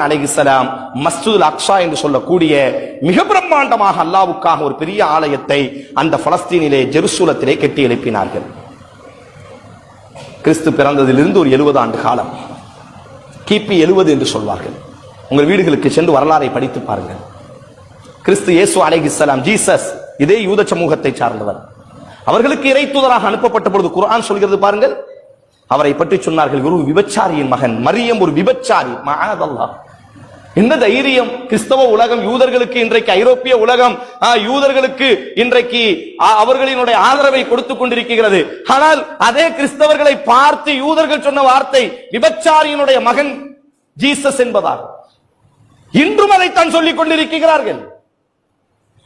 அலைஹிஸ்ஸலாம் மஸ்ஜிதுல் அக்ஸா என்று சொல்லக்கூடிய மிக பிரம்மாண்டமாக அல்லாஹ்வுக்காக ஒரு பெரிய ஆலயத்தை அந்த பலஸ்தீனிலே ஜெருசலத்திலே கட்டி எழுப்பினார்கள். கிறிஸ்து பிறந்ததிலிருந்து ஒரு 70 ஆண்டு காலம், கிபி 70 என்று சொல்வார்கள். உங்கள் வீடுகளுக்கு சென்று வரலாறை படித்து பாருங்கள். கிறிஸ்து இயேசு அலைஹிஸ்ஸலாம், ஜீசஸ் இதே யூத சமூகத்தை சார்ந்தவர். அவர்களுக்கு இறை தூதராக அனுப்பப்பட்ட பொழுது குர்ஆன் சொல்கிறது பாருங்கள், அவரை பற்றி சொன்னார்கள், ஒரு விபச்சாரியின் மகன், மரியம் ஒரு விபச்சாரி. மஅதல்லாஹ், என்ன தைரியம்! கிறிஸ்தவ உலகம் யூதர்களுக்கு இன்றைக்கு, ஐரோப்பிய உலகம் யூதர்களுக்கு இன்றைக்கு அவர்களினுடைய ஆதரவை கொடுத்துக் கொண்டிருக்கிறது. ஆனால் அதே கிறிஸ்தவர்களை பார்த்து யூதர்கள் சொன்ன வார்த்தை விபச்சாரியினுடைய மகன் ஜீசஸ் என்பதாக. இன்றும் அதைத்தான் சொல்லிக் கொண்டிருக்கிறார்கள்.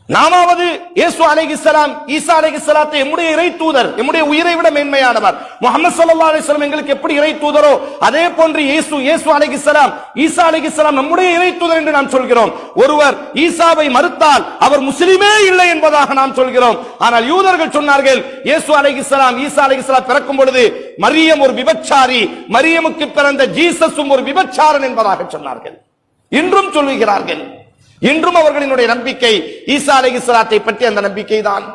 நாமாவது இயேசு அலைஹிஸ்ஸலாம், ஈசா அலைஹிஸ்ஸலாத்தை எம்முடைய இறை தூதர், எம்முடைய உயிரை விட மேன்மையானவர். முஹம்மது ஸல்லல்லாஹு அலைஹி வஸல்லம் எங்களுக்கு எப்படி இறை தூதரோ அதே போன்று இயேசு அலைஹிஸ்ஸலாம், ஈசா அலைஹிஸ்ஸலாம் நம்முடைய இறை தூதர் என்று நாம் சொல்கிறோம். ஒருவர் ஈசாவை மறுத்தால் அவர் முஸ்லிமே இல்லை என்பதாக நாம் சொல்கிறோம். ஆனால் யூதர்கள் சொன்னார்கள், இயேசு அலைஹிஸ்ஸலாம், ஈசா அலைஹிஸ்ஸலாம் பிறக்கும் பொழுது மரியம் ஒரு விபச்சாரி, மரியமுக்கு பிறந்த ஜீசஸும் ஒரு விபச்சாரன் என்பதாக சொன்னார்கள். இன்றும் சொல்லுகிறார்கள். இன்றும் அவர்களினுடைய நம்பிக்கை ஈசா அலைஹிஸ்ஸலாத்தை பற்றி அந்த நம்பிக்கை தான்.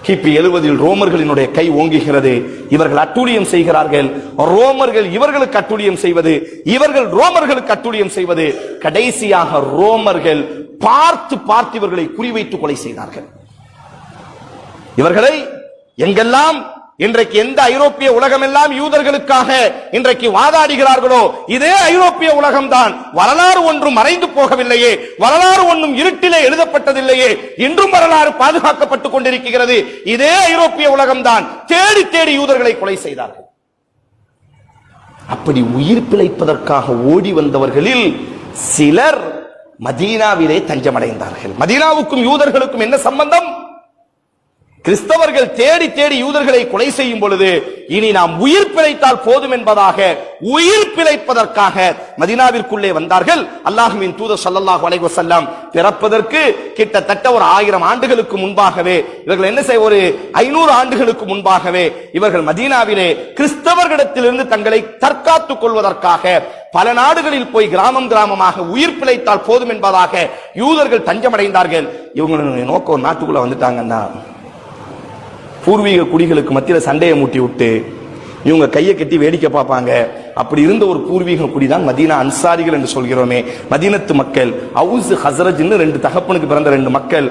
கிபி 70 ரோமர்களினுடைய கை ஓங்குகிறது. இவர்கள் அட்டூழியம் செய்கிறார்கள். ரோமர்கள் இவர்களுக்கு அட்டூழியம் செய்வது, இவர்கள் ரோமர்களுக்கு அட்டூழியம் செய்வது. கடைசியாக ரோமர்கள் பார்த்து இவர்களை குறிவைத்து கொலை செய்தார்கள். இவர்களை எங்கெல்லாம் இன்றைக்கு எந்த ஐரோப்பிய உலகம் எல்லாம் யூதர்களுக்காக இன்றைக்கு வாதாடுகிறார்களோ இதே ஐரோப்பிய உலகம்தான். வரலாறு ஒன்றும் மறைந்து போகவில்லையே, வரலாறு ஒன்றும் இருட்டிலே எழுதப்பட்டதில்லையே, இன்றும் வரலாறு பாதுகாக்கப்பட்டுக் கொண்டிருக்கிறது. இதே ஐரோப்பிய உலகம்தான் தேடி தேடி யூதர்களை கொலை செய்தார்கள். அப்படி உயிர் பிழைப்பதற்காக ஓடி வந்தவர்களில் சிலர் மதீனாவிலே தஞ்சமடைந்தார்கள். மதீனாவுக்கும் யூதர்களுக்கும் என்ன சம்பந்தம்? கிறிஸ்தவர்கள் தேடி தேடி யூதர்களை கொலை செய்யும் பொழுது இனி நாம் உயிர் பிழைத்தால் போதும் என்பதாக உயிர் பிழைப்பதற்காக மதீனாவிற்குள்ளே வந்தார்கள். அல்லாஹ்வின் தூதர் ஸல்லல்லாஹு அலைஹி வஸல்லம் பிறப்பதற்கு கிட்டத்தட்ட ஒரு 1000 ஆண்டுகளுக்கு முன்பாகவே, இவர்கள் என்ன செய்ய, ஒரு 500 ஆண்டுகளுக்கு முன்பாகவே இவர்கள் மதீனாவிலே கிறிஸ்தவர்களிடத்திலிருந்து தங்களை தற்காத்துக் கொள்வதற்காக பல நாடுகளில் போய் கிராமம் கிராமமாக உயிர் பிழைத்தால் போதும் என்பதாக யூதர்கள் தஞ்சமடைந்தார்கள். இவங்களுடைய நோக்கம் நாட்டுக்குள்ள வந்துட்டாங்கன்னா பூர்வீக குடிகளுக்கு மத்தியில் சண்டையை மூட்டி விட்டு இவங்க கையை கட்டி வேடிக்கை பார்ப்பாங்க. அப்படி இருந்த ஒரு பூர்வீக குடிதான் மதீனா அன்சாரிகள் என்று சொல்கிறோமே, மதீனத்து மக்கள். அவுஸ் ஹஸ்ரஜ்னு 2 தகப்பனுக்கு பிறந்த 2 மக்கள்.